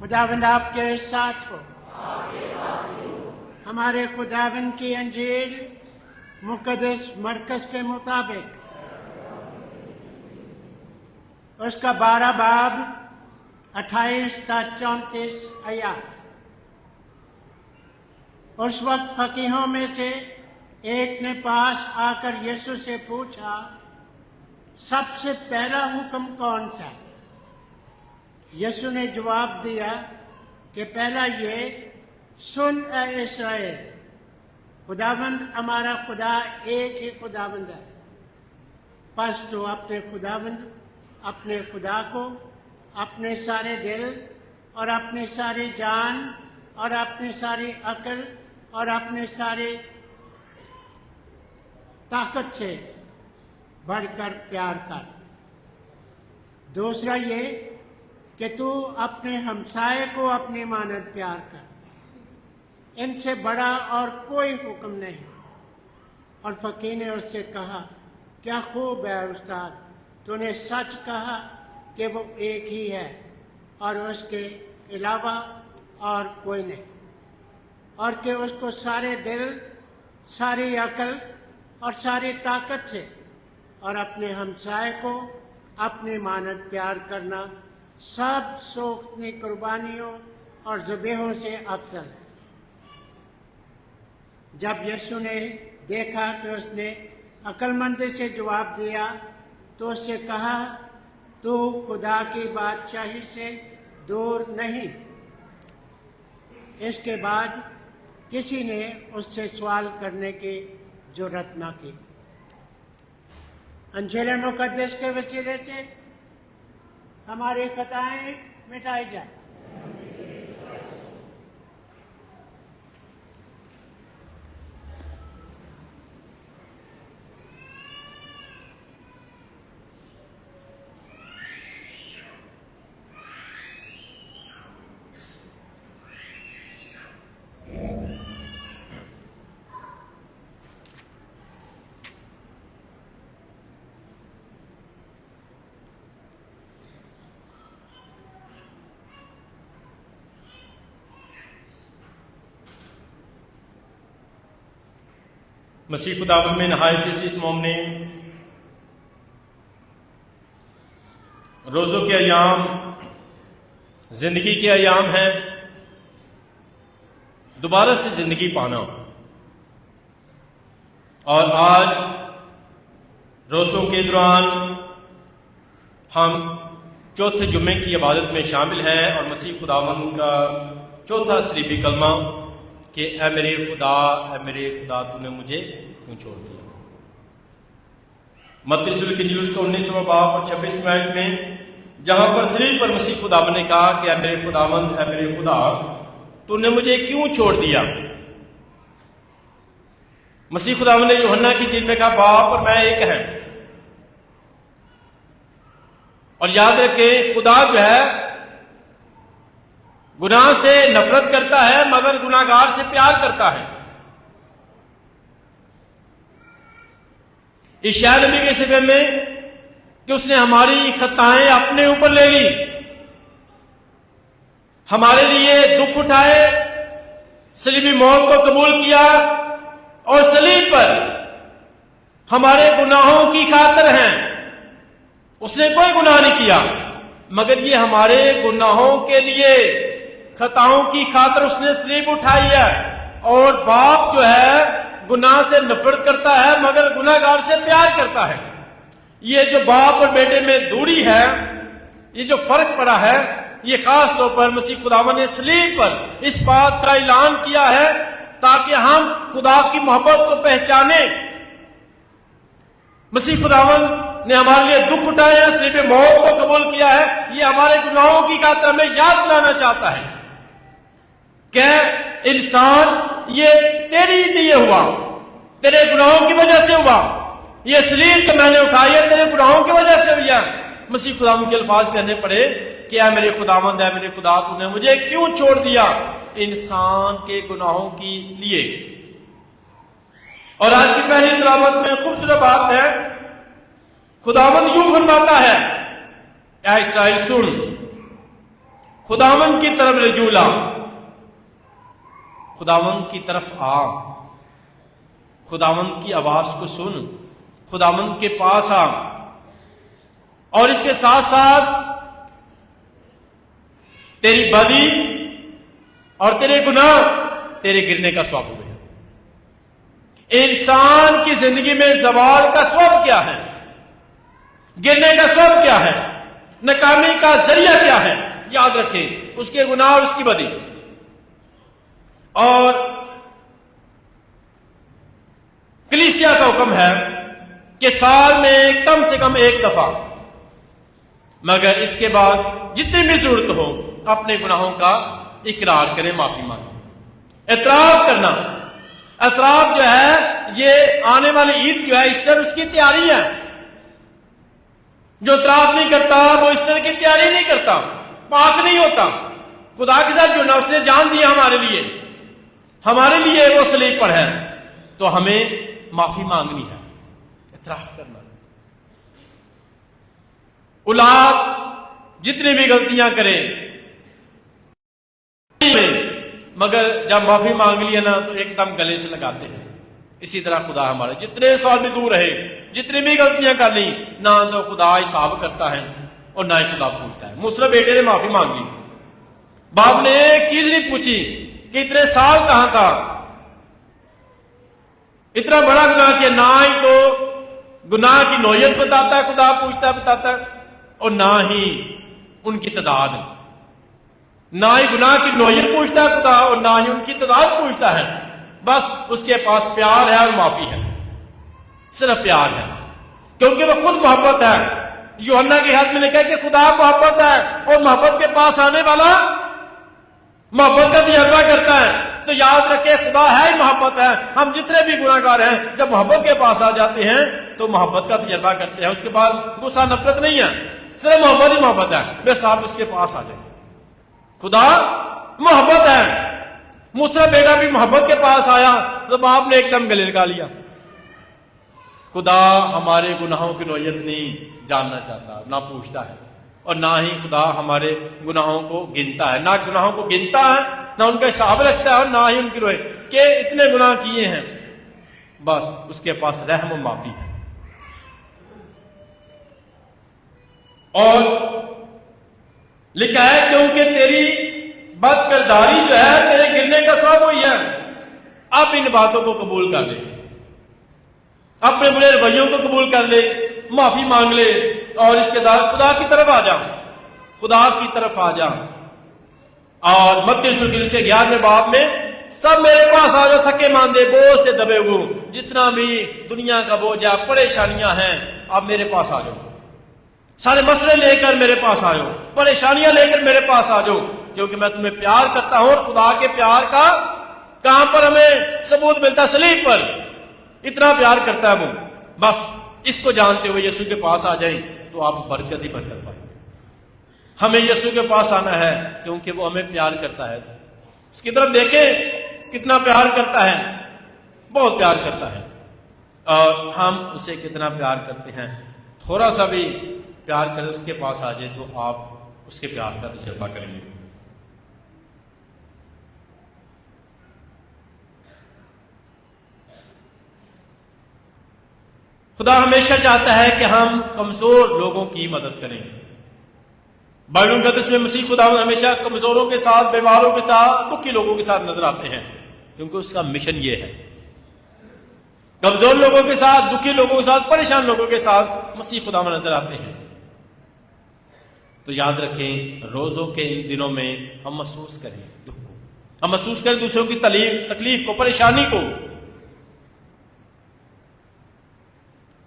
खुदावंद आपके साथ हो। हमारे खुदावंद की अंजील मुक़द्दस मरकज़ के मुताबिक उसका 12 बाब 28 ता 34 आयत। उस वक्त फकीहों में से एक ने पास आकर यीशु से पूछा, सबसे पहला हुक्म कौन सा? यीशु ने जवाब दिया कि पहला ये, सुन ए इस्राएल, खुदावंद हमारा खुदा एक ही खुदावंद है। बस तो अपने खुदा को अपने सारे दिल और अपनी सारी जान और अपनी सारी अक्ल और अपने सारे ताकत से बढ़कर प्यार कर। दूसरा ये कि तू अपने हमसाये को अपनी मानद प्यार कर। इनसे बड़ा और कोई हुक्म नहीं। और फकीर ने उससे कहा, क्या खूब है उस्ताद, तूने सच कहा कि वो एक ही है और उसके अलावा और कोई नहीं, और कि उसको सारे दिल, सारी अक्ल और सारी ताकत से और अपने हमसाये को अपनी मानद प्यार करना सब सोख्ती कुर्बानियों और ज़बीहों से अफजल है। जब यीशु ने देखा कि उसने अक्लमंदी से जवाब दिया तो उससे कहा, तू खुदा की बादशाही से दूर नहीं। इसके बाद किसी ने उससे सवाल करने की जुर्रत न की। अंजील मुक़द्दस के वसीले से हमारी खताएं मिटाई जाए। मसीह खुदावंद में नहायत अज़ीज़ मोमिनीन, रोज़ों के अयाम ज़िंदगी के अयाम हैं। दोबारा से ज़िंदगी पाना, और आज रोज़ों के दौरान हम चौथे जुम्मे की इबादत में शामिल हैं और मसीह खुदावंद का चौथा सलीबी कलमा कि ऐ मेरे खुदा तूने मुझे क्यों छोड़ दिया। मत्ती रसूल की इंजील का 19वां बाब और 26वें आयत में, जहां पर सलीब पर मसीह खुदावंद ने कहा कि ऐ मेरे खुदा तूने मुझे क्यों छोड़ दिया। मसीह खुदावंद ने यूहन्ना की इंजील में कहा, बाप और मैं एक हैं। और याद रखें, खुदा जो है गुनाह से नफरत करता है मगर गुनाहगार से प्यार करता है। ईशाया नबी के सिबे में कि उसने हमारी खताएं अपने ऊपर ले ली, हमारे लिए दुख उठाए, सलीबी मौत को कबूल किया और सलीब पर हमारे गुनाहों की खातिर हैं। उसने कोई गुनाह नहीं किया मगर ये हमारे गुनाहों के लिए, खताओं की खातिर उसने सलीब उठाई है। और बाप जो है गुनाह से नफरत करता है मगर गुनाहगार से प्यार करता है। ये जो बाप और बेटे में दूरी है, ये जो फर्क पड़ा है, ये खास तौर पर मसीह खुदावंद ने सलीब पर इस बात का ऐलान किया है ताकि हम खुदा की मोहब्बत को पहचाने। मसीह खुदावंद ने हमारे लिए दुख उठाए हैं, सलीब मौत को कबूल किया है। ये हमारे गुनाहों की खातिर हमें याद दिलाना चाहता है कि इंसान ये तेरी लिए हुआ, तेरे गुनाहों की वजह से हुआ। ये सलीब que मैंने उठाई है तेरे गुनाहों की वजह से हुई है। मसीह खुदावंद के अल्फाज कहने पड़े कि ऐ मेरे खुदावंद, ऐ मेरे खुदा तूने मुझे क्यों छोड़ दिया, इंसान के गुनाहों के लिए। और आज की पहली तिलावत में खूबसूरत बात है, खुदावंद यूं फरमाता है, ऐ इस्राएल सुन, खुदावंद की तरफ रजू ला, खुदावंद की तरफ आ, खुदावंद की आवाज को सुन, खुदावंद के पास आ। और इसके साथ साथ तेरी बदी और तेरे गुनाह तेरे गिरने का सबब है। इंसान की जिंदगी में जवाल का सबब क्या है, गिरने का सबब क्या है, नाकामी का जरिया क्या है, याद रखें, उसके गुनाह और उसकी बदी। और कलीसिया का हुक्म है कि साल में कम से कम एक दफा, मगर इसके बाद जितनी भी जरूरत हो, अपने गुनाहों का इकरार करें, माफी मांगे। एतराफ करना, एतराफ जो है ये आने वाली ईद जो है, ईस्टर, उसकी तैयारी है। जो एतराफ नहीं करता वो ईस्टर की तैयारी नहीं करता, पाक नहीं होता। खुदा के साथ जुड़ना, उसने जान दिया हमारे लिए वो सलीब पर है, तो हमें माफी मांगनी है, एतराफ करना। औलाद जितनी भी गलतियां करें, मगर जब माफी मांग लिया ना तो एकदम गले से लगाते हैं। इसी तरह खुदा हमारे जितने साल भी दूर रहे, जितनी भी गलतियां कर ली, ना तो खुदा हिसाब करता है और ना ही खुदा पूछता है। मूसा बेटे ने माफी मांग ली, बाप ने एक चीज नहीं पूछी कि इतने साल कहां था, इतना बड़ा गुनाह किया, ना ही तो गुनाह की नौयत बताता है खुदा, बताता है, और ना ही उनकी तादाद, ना ही गुनाह की नौयत पूछता है खुदा और ना ही उनकी तादाद पूछता है। बस उसके पास प्यार है और माफी है, सिर्फ प्यार है, क्योंकि वो खुद मोहब्बत है। यूहन्ना के हाथ में लिखा है कि खुदा मोहब्बत है और मोहब्बत के पास आने वाला मोहब्बत का तजर्बा करता है। तो याद रखे, खुदा है ही मोहब्बत है। हम जितने भी गुनाहगार हैं, जब मोहब्बत के पास आ जाते हैं तो मोहब्बत का तजर्बा करते हैं। उसके बाद गुस्सा नफरत नहीं है, सिर्फ मोहब्बत ही मोहब्बत है। बस आप उसके पास आ जाए। खुदा मोहब्बत है। मूसा बेटा भी मोहब्बत के पास आया तो बाप ने एकदम गले लगा लिया। खुदा हमारे गुनाहों की नौयत नहीं जानना चाहता, ना पूछता है, और ना ही खुदा हमारे गुनाहों को गिनता है। ना गुनाहों को गिनता है, ना उनका हिसाब रखता है, और ना ही उनकी रोए कि इतने गुनाह किए हैं। बस उसके पास रहम और माफी है। और लिखा है क्योंकि तेरी बदकिरदारी जो है तेरे गिरने का सबब हुई है। अब इन बातों को कबूल कर ले, अपने बुरे रवैयों को कबूल कर ले, माफी मांग ले, और इसके बाद खुदा की तरफ आ जा, खुदा की तरफ आ जा। और मत्ती रसूल के 11वें बाब में, सब मेरे पास आ जाओ थके मांदे बोझ से दबे हुए, जितना भी दुनिया का बोझ है, परेशानियां हैं, आप मेरे पास आ जाओ। सारे मसले लेकर मेरे पास आ जाओ, परेशानियां लेकर मेरे पास आ जाओ, क्योंकि मैं तुम्हें प्यार करता हूं। और खुदा के प्यार का कहां पर हमें सबूत मिलता है? सलीब पर। इतना प्यार करता है वो। बस इसको जानते हुए यीशु के पास आ जाए तो आप बरकत ही बरकत पाएंगे। हमें यीशु के पास आना है क्योंकि वो हमें प्यार करता है। उसकी तरफ देखें कितना प्यार करता है, बहुत प्यार करता है। और हम उसे कितना प्यार करते हैं। थोड़ा सा भी प्यार करें, उसके पास आ जाए तो आप उसके प्यार का तजर्बा करेंगे। खुदा हमेशा चाहता है कि हम कमजोर लोगों की मदद करें। बाइबल मुकद्दस में मसीह खुदा हमेशा कमजोरों के साथ, बीमारों के साथ, दुखी लोगों के साथ नजर आते हैं, क्योंकि उसका मिशन ये है। कमजोर लोगों के साथ, दुखी लोगों के साथ, परेशान लोगों के साथ मसीह खुदा नजर आते हैं। तो याद रखें, रोजों के इन दिनों में हम महसूस करें दुख को, हम महसूस करें दूसरों की तकलीफ को, परेशानी को,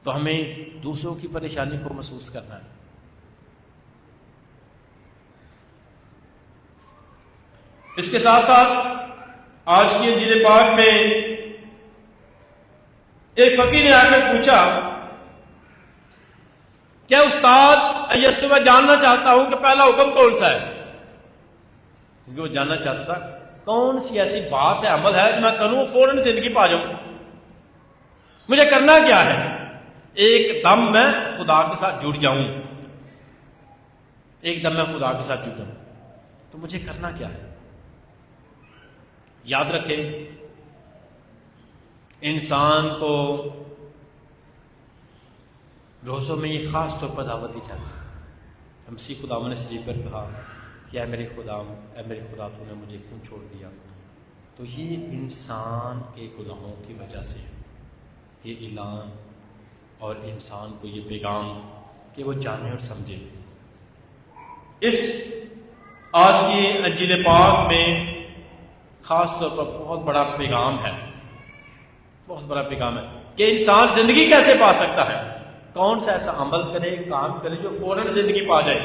तो हमें दूसरों की परेशानी को महसूस करना है। इसके साथ साथ आज की इंजील पाक में एक फकीर ने आकर पूछा, क्या उस्ताद यीशु, मैं जानना चाहता हूं कि पहला हुक्म कौन सा है? क्योंकि वो जानना चाहता था कौन सी ऐसी बात है, अमल है जो मैं करूं फौरन जिंदगी पा जाऊं, मुझे करना क्या है, एकदम मैं खुदा के साथ जुड़ जाऊं, एकदम मैं खुदा के साथ जुड़ जाऊं। تو مجھے کرنا کیا ہے؟ یاد رکھیں، انسان کو روزوں میں یہ خاص طور پر دعوت دی جاتی ہے۔ مسیح خدا نے صلیب پر کہا کہ اے میرے خدا، اے میرے خدا، تو نے مجھے کیوں چھوڑ دیا؟ تو یہ انسان کے گناہوں کی وجہ سے یہ اعلان اور انسان کو یہ پیغام کہ وہ جانے اور سمجھے۔ اس آج کی انجیل پاک میں خاص طور پر بہت بڑا پیغام ہے، بہت بڑا پیغام ہے کہ انسان زندگی کیسے پا سکتا ہے، کون سا ایسا عمل کرے، کام کرے جو فوراً زندگی پا جائے۔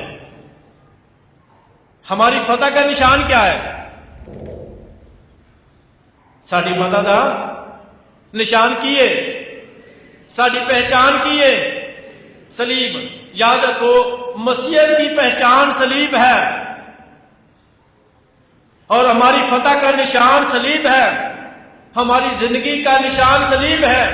ہماری فتح کا نشان کیا ہے؟ ساری فتح کا نشان کیے، ساری پہچان کیے صلیب۔ یاد رکھو، مسیحیت کی پہچان صلیب ہے اور ہماری فتح کا نشان صلیب ہے، ہماری زندگی کا نشان صلیب ہے۔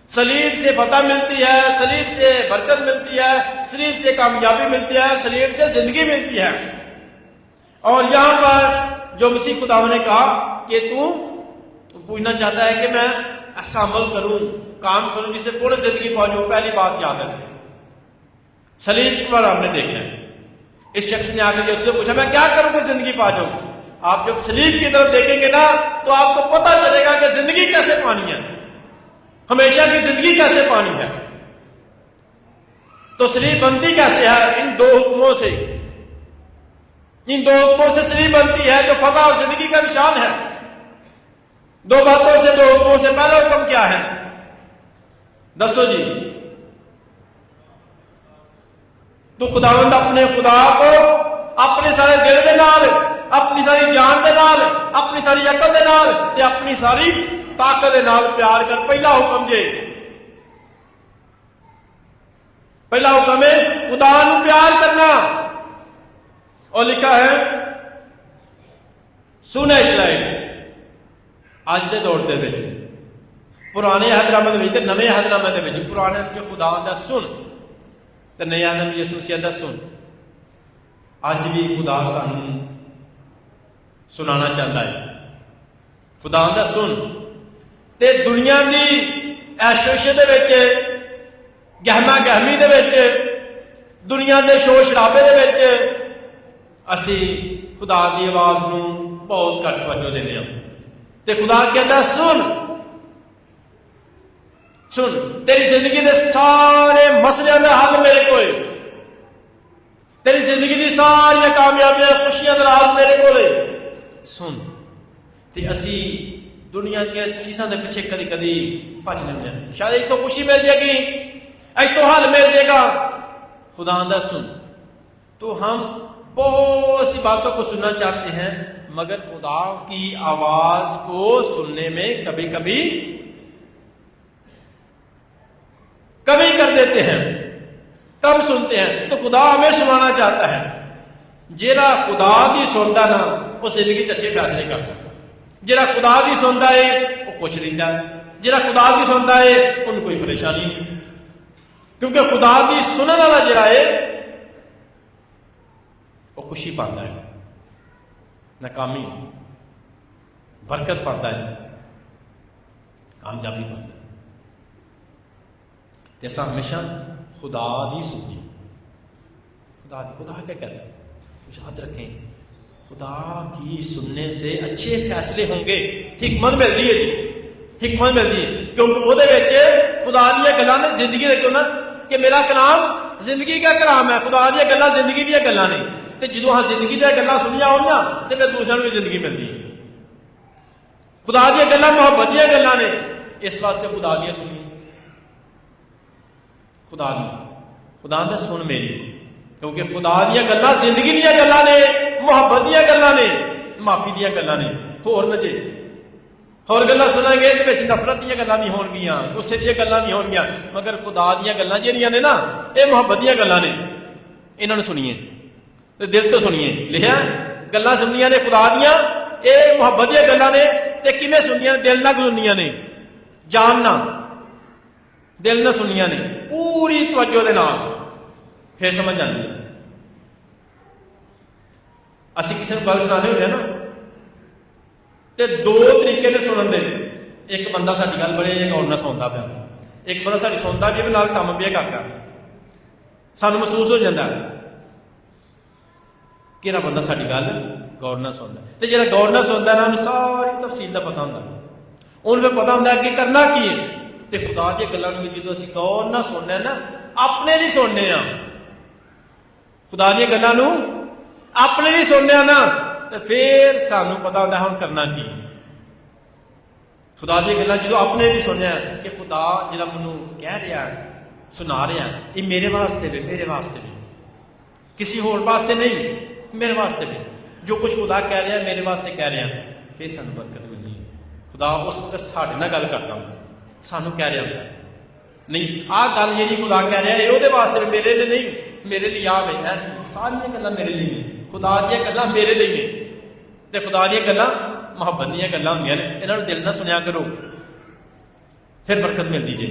صلیب سے فتح ملتی ہے، صلیب سے برکت ملتی ہے، صلیب سے کامیابی ملتی ہے، صلیب سے زندگی ملتی ہے۔ اور یہاں پر جو مسیح خدا نے کہا کہ تو پوچھنا چاہتا ہے کہ میں ایسا عمل کروں، کام کروں جس سے فوراً زندگی پا جاؤں، پہلی بات یاد ہے صلیب پر آپ نے دیکھنا ہے۔ اس شخص نے آ کر اس سے پوچھا میں کیا کروں کہ زندگی پا جاؤں؟ آپ جب صلیب کی طرف دیکھیں گے نا تو آپ کو پتہ چلے گا کہ زندگی کیسے پانی ہے، ہمیشہ کی زندگی کیسے پانی ہے۔ تو صلیب بنتی کیسے ہے؟ ان دو حکموں سے، ان دو حکموں سے صلیب بنتی ہے جو فتح اور زندگی کا نشان ہے۔ دو باتوں سے، دو حکموں سے۔ پہلا حکم کیا ہے؟ دسو جی۔ تو خداوند اپنے خدا کو اپنے سارے دل دے نال، اپنی ساری جان دے نال، اپنی ساری عقل دے نال تے اپنی ساری طاقت دے نال پیار کر۔ پہلا حکم جے، پہلا حکم ہے خدا نو پیار کرنا۔ اور لکھا ہے سنے اسرائیل، اج دے دور دے وچ پرانے عہد نامے دے وچ تے نویں عہد نامے دے وچ پرانے جو خدا دا سن تے نئے عہد میں یسوع مسیح دا سن۔ اج بھی خدا سانوں سنانا چاہتا ہے، خدا دا سن تے دنیا دی عیش دے وچ، گہما گہمی دے وچ، دنیا دے شور شرابے دے وچ اسی خدا دی آواز نوں بہت گھٹ توجہ دیندے ہاں۔ تے خدا کہتا سن سن، تیری زندگی دے سارے مسئلے دا حل میرے کو ہے، تیری زندگی دی ساری کامیابیاں، خوشیاں دا راز میرے کو ہے، سن۔ تے اسی دنیا دیا چیزاں دے پیچھے کدی کدی بھج لیندے ہیں، شاید ایک تو خوشی مل جائے گی، ایک تو حل مل جائے گا۔ خدا دا سن، تو ہم بہت سی باتوں کو سننا چاہتے ہیں مگر خدا کی آواز کو سننے میں کبھی کبھی کمی کر دیتے ہیں، کم سنتے ہیں۔ تو خدا ہمیں سنانا چاہتا ہے، جیڑا خدا دی سنتا نا وہ زندگی اچھے فیصلے کرتا، جیڑا خدا دی سنتا ہے وہ خوش رہتا ہے، جیڑا خدا دی سنتا ہے ان کوئی پریشانی نہیں، کیونکہ خدا دی سننے والا جڑا ہے وہ خوشی پاتا ہے، ناکامی نہیں، برکت پاتا ہے، کامیابی پاتا ہے۔ جیسا ہمیشہ خدا دی سنی، خدا کیا کہتا ہے؟ یاد رکھیں خدا کی سننے سے اچھے فیصلے ہوں گے، حکمت ملتی ہے جی، حکمت ملتی ہے، کیونکہ وہ خدا دیا گلاں نے زندگی دیکھو نا کہ میرا کلام زندگی کا کلام ہے، خدا دیا گلاں زندگی دیا گلاں نے، تے جدو ہاں زندگی دیا گلاں سنیا ہو نا تے پھر دوسرے بھی زندگی ملتی ہے۔ خدا دیا گلاں محبت دیا گلاں نے، اس واسطے خدا دیا سنی، خدا دا سن میری، کیونکہ خدا دیا گلاں زندگی دیا گلاں نے، محبت دیا گلاں نے، معافی دیا گلاں نے۔ ہور نہ جے ہور گلاں سنیں گے تے وچ نفرت دیا گلاں نہیں ہون گیاں، غصے دیا گلاں نہیں ہون گیاں، مگر خدا دیا گلاں جہڑیاں نے نا یہ محبت دیا گلاں نے، انہاں نوں سنیے تے دل تو سنیے۔ لکھیا گلاں سننیاں نے خدا دیاں، اے محبت دیا گلاں نے، تے کیویں سننیاں؟ دل نہ سننیاں نے، جان نہ، دل نہ سننیاں نے، پوری توجہ دے نال، پھر سمجھ آندی ہے۔ ਅਸੀਂ ਕਿਸੇ ਨੂੰ ਗੱਲ ਸੁਣਾਉਂਦੇ ਹੁੰਦੇ ਆ ਨਾ, ਤੇ ਦੋ ਤਰੀਕੇ ਨੇ ਸੁਣਨ ਦੇ। ਇੱਕ ਬੰਦਾ ਸਾਡੀ ਗੱਲ ਬੜੇ ਗੌਰ ਨਾਲ ਸੁਣਦਾ ਪਿਆ, ਇੱਕ ਬੰਦਾ ਸਾਡੀ ਸੁਣਦਾ ਵੀ ਨਾਲ ਕੰਮ ਵੀ ਕਰਦਾ, ਸਾਨੂੰ ਮਹਿਸੂਸ ਹੋ ਜਾਂਦਾ ਕਿਹੜਾ ਬੰਦਾ ਸਾਡੀ ਗੱਲ ਗੌਰ ਨਾਲ ਸੁਣਦਾ। ਤੇ ਜਿਹੜਾ ਗੌਰ ਨਾਲ ਸੁਣਦਾ ਨਾ, ਉਹਨੂੰ ਸਾਰੀ ਤਫਸੀਲ ਦਾ ਪਤਾ ਹੁੰਦਾ, ਉਹਨੂੰ ਫਿਰ ਪਤਾ ਹੁੰਦਾ ਅੱਗੇ ਕਰਨਾ ਕੀ ਹੈ। ਤੇ ਖੁਦਾ ਦੀਆਂ ਗੱਲਾਂ ਨੂੰ ਵੀ ਜਦੋਂ ਅਸੀਂ ਗੌਰ ਨਾਲ ਸੁਣਨੇ ਨਾ, ਆਪਣੇ ਲਈ ਸੁਣਨੇ ਆ, ਖੁਦਾ ਦੀਆਂ ਗੱਲਾਂ ਨੂੰ ਆਪਣੇ ਲਈ ਸੁਣਨੇ ਆ ਨਾ, ਤੇ ਫਿਰ ਸਾਨੂੰ ਪਤਾ ਹੁੰਦਾ ਹੁਣ ਕਰਨਾ ਕੀ। ਖੁਦਾ ਦੀਆਂ ਗੱਲਾਂ ਜਦੋਂ ਆਪਣੇ ਲਈ ਸੁਣਿਆ ਕਿ ਖੁਦਾ ਜਿਹੜਾ ਮੈਨੂੰ ਕਹਿ ਰਿਹਾ, ਸੁਣਾ ਰਿਹਾ, ਇਹ ਮੇਰੇ ਵਾਸਤੇ ਵੀ, ਮੇਰੇ ਵਾਸਤੇ ਵੀ, ਕਿਸੇ ਹੋਰ ਵਾਸਤੇ ਨਹੀਂ, ਮੇਰੇ ਵਾਸਤੇ ਵੀ। ਜੋ ਕੁਝ ਖੁਦਾ ਕਹਿ ਰਿਹਾ ਮੇਰੇ ਵਾਸਤੇ ਕਹਿ ਰਿਹਾ, ਫਿਰ ਸਾਨੂੰ ਬਰਕਤ ਮਿਲਣੀ। ਖੁਦਾ ਉਸ ਵਕਤ ਸਾਡੇ ਨਾਲ ਗੱਲ ਕਰਦਾ ਹੁੰਦਾ, ਸਾਨੂੰ ਕਹਿ ਰਿਹਾ ਹੁੰਦਾ ਨਹੀਂ ਆਹ ਗੱਲ ਜਿਹੜੀ ਖੁਦਾ ਕਹਿ ਰਿਹਾ ਇਹ ਉਹਦੇ ਵਾਸਤੇ ਵੀ, ਮੇਰੇ ਲਈ ਨਹੀਂ, ਮੇਰੇ ਲਈ ਆ ਵੇ ਹੈ। ਸਾਰੀਆਂ ਗੱਲਾਂ ਮੇਰੇ ਲਈ ਨੇ, ਖੁਦਾ ਦੀਆਂ ਗੱਲਾਂ ਮੇਰੇ ਲਈ ਨੇ। ਤੇ ਖੁਦਾ ਦੀਆਂ ਗੱਲਾਂ ਮੁਹੱਬਤ ਦੀਆਂ ਗੱਲਾਂ ਹੁੰਦੀਆਂ ਨੇ, ਇਹਨਾਂ ਨੂੰ ਦਿਲ ਨਾਲ ਸੁਣਿਆ ਕਰੋ, ਫਿਰ ਬਰਕਤ ਮਿਲਦੀ ਜੇ।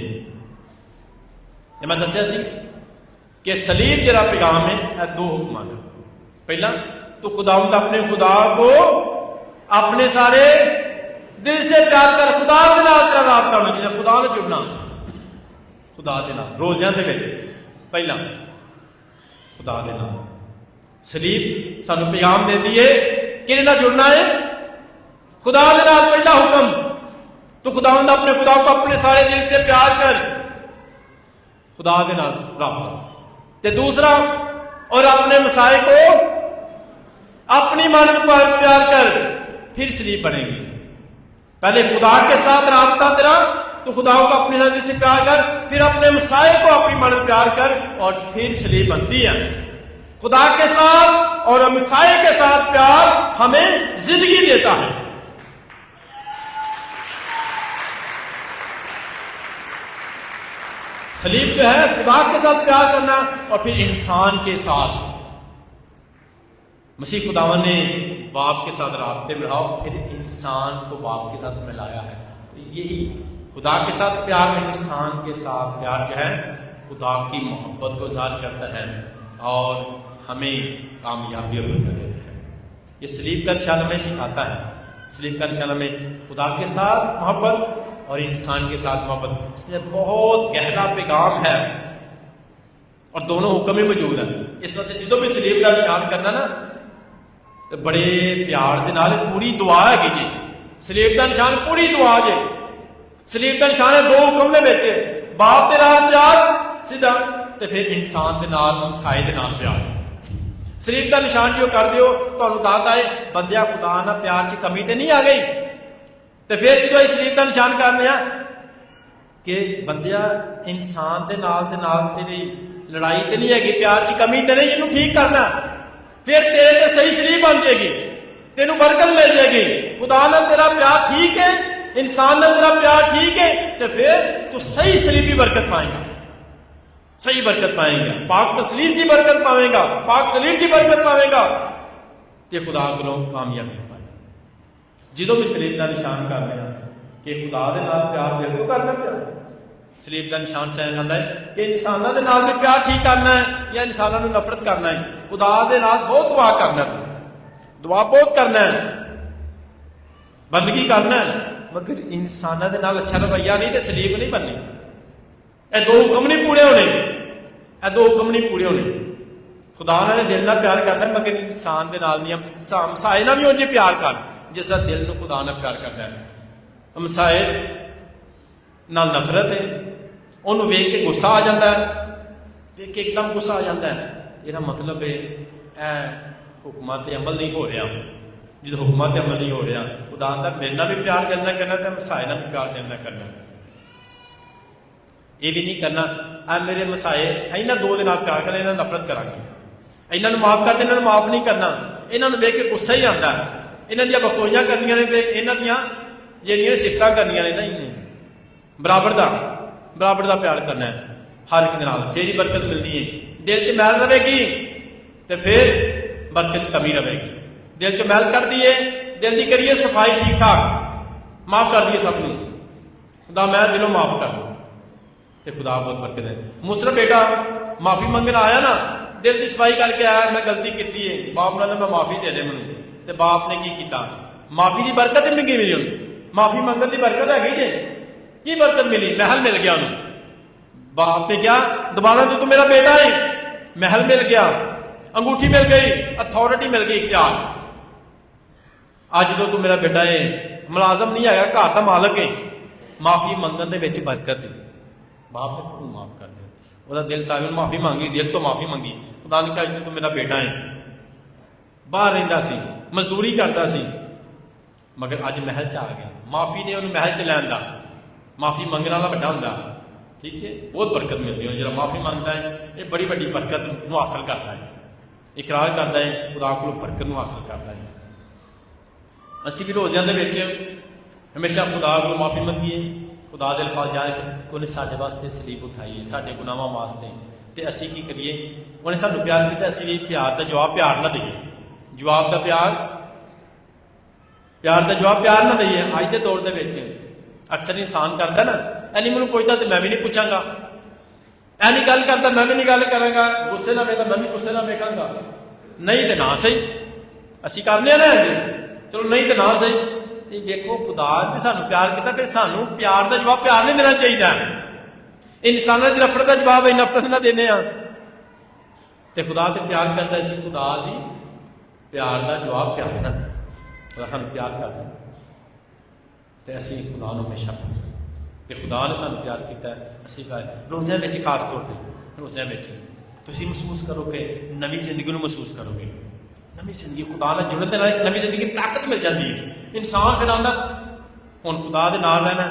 ਇਹ ਮੈਂ ਦੱਸਿਆ ਸੀ کہ سلیب جرا پیغام ہے دو حکمان۔ پہلا تو خداوند اپنے خدا کو اپنے سارے دل سے پیار کر، خدا دے نال تیرا رابطہ ہونا چاہیے، خدا نال جڑنا، خدا دے نال روزیاں دے وچ پہلا خدا دے نال۔ سلیب سانو پیغام دیندی ہے کہ نال جڑنا ہے خدا دے نال۔ پہلا حکم تو خداوند اپنے خدا کو اپنے سارے دل سے پیار کر، خدا دے نال رابطہ۔ تے دوسرا اور اپنے مسائل کو اپنی مانت پر پیار کر، پھر سلیب بنے گی۔ پہلے خدا کے ساتھ رابطہ تیرا، تو خدا کو اپنے دل سے پیار کر، پھر اپنے مسائل کو اپنی مانت پیار کر، اور پھر سلیب بنتی ہے۔ خدا کے ساتھ اور مسائل کے ساتھ پیار ہمیں زندگی دیتا ہے۔ سلیب جو ہے خدا کے ساتھ پیار کرنا، اور پھر انسان کے ساتھ۔ مسیح خداوند نے باپ کے ساتھ رابطے میں رہا، پھر انسان کو باپ کے ساتھ ملایا ہے۔ یہی خدا کے ساتھ پیار، انسان کے ساتھ پیار جو ہے خدا کی محبت کو ظاہر کرتا ہے اور ہمیں کامیابی عطا دیتا ہے۔ یہ سلیب کا نشان ہمیں سکھاتا ہے، سلیب کا نشان ہمیں خدا کے ساتھ محبت اور انسان کے ساتھ محبت، اس میں بہت گہرا پیغام ہے، اور دونوں حکم ہی موجود ہیں۔ اس وقت جدوں بھی سلیب کا نشان کرنا نا، تو بڑے پیار دے نال پوری دعا ہے جی۔ سلیب کا نشان پوری دعا جی۔ سلیب کا نشان ہے دو حکم نے بچ، باپ دے نال پیار سیدھا، تے پھر انسان دے نال ہمسائے دے نال پیار۔ سلیب کا نشان جو کر دیو تانوں دسدا ہے بندیا خدا نال پیار چ کمی تے نہیں آ گئی، تے پھر جدوں اس سلیب کا نشان کرنے آ کہ بندیا انسان دے نال تیری لڑائی تے نہیں ہے، پیار چ کمی تے نہیں، اینو ٹھیک کرنا، پھر تیرے تے صحیح سلیب بن جائے گی، تینوں برکت مل جائے گی۔ خدا نال تیرا پیار ٹھیک ہے، انسان نال تیرا پیار ٹھیک ہے، تو پھر تو صحیح سلیبی برکت پائے گا، صحیح برکت پائے گا، پاک تسلیس کی برکت پاوے گا، پاک سلیب کی برکت پاوے گا، تے خدا کولوں کامیابی پائے گا۔ جدوں بھی سلیب کا نشان کرنے کہ خدا دے نال پیار دل تو کرنا پیا، سلیب کا نشان سمجھ آتا ہے کہ انسانوں دے نال بھی پیار ٹھیک کرنا ہے یا انسانوں نے نفرت کرنا ہے۔ خدا دے نال بہت دعا کرنا ہے، دعا بہت کرنا ہے، بندگی کرنا ہے، مگر انسانوں دے نال اچھا رویہ نہیں تے سلیب نہیں بننی۔ اے دو حکم نہیں پورے ہونے، اے دو حکم نہیں پورے ہونے۔ خدا نے دل نال پیار کرنا ہے، مگر انسان دے نال نہیں، ہمسائے نال بھی انج پیار کر جس طرح دل نو خدا نال پیار کرنا ہے۔ ہمسائے نال نفرت ہے، انہوں ویکھ کے غصہ آ جاتا ہے، ویکھ کے ایک دم غصہ آ جاتا ہے، یہ مطلب ہے اے حکمات عمل نہیں ہو رہا۔ جب حکمات عمل نہیں ہو رہا، خدا آندا میرے نال بھی پیار کرنا تے ہمسائے نال بھی پیار کرنا۔ یہ بھی نہیں کرنا اے میرے مسائے انہاں دو دے نال پیار کرنا، انہاں نفرت کراں گے، انہاں نوں معاف کر دے، انہاں نوں معاف نہیں کرنا، انہاں نوں ویکھ کے غصہ ہی آندا ہے، انہاں دیاں بخوئیاں کرنیاں نے تے انہاں دیاں جہڑیاں صفتاں کرنیاں نے نا، برابر دا پیار کرنا ہے ہر ایک نال، پھر ہی برکت ملنی ہے۔ دل چ میل رہے گی تو پھر برکت کمی رہے گی۔ دل چ میل کر دیے، دل کی کریے صفائی ٹھیک ٹھاک، معاف کر دیے سب کو، خدا میں دلوں معاف کر دوں تو خدا بہت برکت ہے۔ موسیٰ بیٹا معافی منگنا آیا نا، दिल की सफाई करके आया, मैं गलती की है, बाप ने मैं माफ़ी दे दे मैनू, तो बाप ने की किया, माफ़ी की बरकत ही नहीं मिली उन्हें, माफ़ी मंगन की बरकत हैगी जे, की बरकत मिली, महल मिल गया उन्होंने। बाप ने कहा दोबारा तो तू मेरा बेटा है, महल मिल गया, अंगूठी मिल गई, अथॉरिटी मिल गई, इख्तियार, अज तो तू मेरा बेटा है, मुलाजम नहीं है, घर का मालक है। माफ़ी मंगन दे विच बरकत है। बाप ने फिर माफ कर दिया, वह दिल साहिब ने माफ़ी मांगी, दिल तो माफ़ी मंगी, खुदा ने कहा तू मेरा बेटा है। बाहर रहिंदा सी, मजदूरी करता सी, मगर अज महल च आ गया। माफ़ी ने उन्हें महल च लैंदा, माफ़ी मंगने वाला बड़ा हुंदा, ठीक है, बहुत बरकत मिलती है। जो माफ़ी मांगता है ये बड़ी बड़ी बरकत नूं हासिल करता है, इकरार करता है, खुदा को बरकत नूं हासिल करता है। असीं भी रोज़िਆਂ ਦੇ ਵਿੱਚ हमेशा खुदा को माफ़ी मंगीए, खुदा दे अल्फाज़ जाने कि उन्हें साढ़े वास्ते सलीब उठाई है, साढ़े गुनाहों वास्ते, तो असीं की करिए, उन्हें सानू प्यार किया, असीं भी प्यार का जवाब प्यार ना दईए, जवाब का प्यार का जवाब प्यार ना दईए। अज के दौर के अक्सर इंसान करता ना, ऐ नहीं मैनू पुछता तो मैं भी नहीं पूछांगा, ऐ नहीं गल करता मैं भी नहीं गल करांगा, गुस्से ना वेखा मैं भी गुस्से ना वेखांगा, नहीं तो ना सही, असीं करने ना जी, चलो नहीं तो ना सही। देखो खुदा ने सानू प्यार किया, फिर सानू प्यार का जवाब प्यार नहीं देना चाहिए। इंसानों की नफरत का जवाब है नफरत ना देने, तो खुदा तो प्यार करता है, खुदा की प्यार का जवाब प्यार ना दे, हम प्यार करते तो असी खुदा को हमेशा तो खुदा ने सानू प्यार किया। असी रोज़िਆਂ ਵਿੱਚ खास तौर पर रोज़िਆਂ ਵਿੱਚ तुसीं महसूस करोगे, नवी जिंदगी महसूस करोगे, नवी जिंदगी खुदा नाल जुड़न दे नाल एक नवी जिंदगी ताकत मिल जाती है। इंसान फिर आंदा हुण खुदा दे नाल रहना,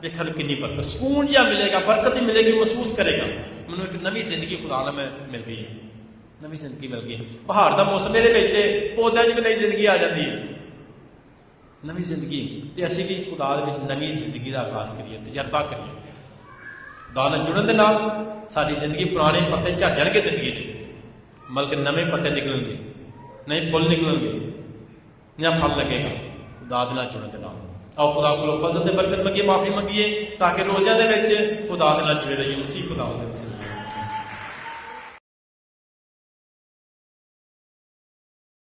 वेखो कितनी बरकत, सुकून जिहा मिलेगा, बरकत ही मिलेगी, महसूस करेगा मैनूं एक नवी जिंदगी खुदा नाल मिल गई, नवी जिंदगी मिल गई। पहाड़ का मौसम मेरे बेटे पौधों च भी नई जिंदगी आ जाती है, नवी जिंदगी, तो असीं भी खुदा दे विच नवी जिंदगी का आगाज करिए, तजर्बा करिए। खुदा नाल जुड़न दे नाल साडी जिंदगी पुराने पत्ते झड़ जाणगे, जिंदगी दे बल्कि नवे पत्ते निकलणगे, नए फुल निकलणगे, नया फल लगेगा खुदा दे नाल जुड़न दे नाल। आओ खुदा कोलों फजल ते बरकत मंगीए, माफ़ी मंगीए, ताकि रोज़िਆਂ ਦੇ ਵਿੱਚ खुदा दे नाल जुड़े रहिए। मसीह खुदा दे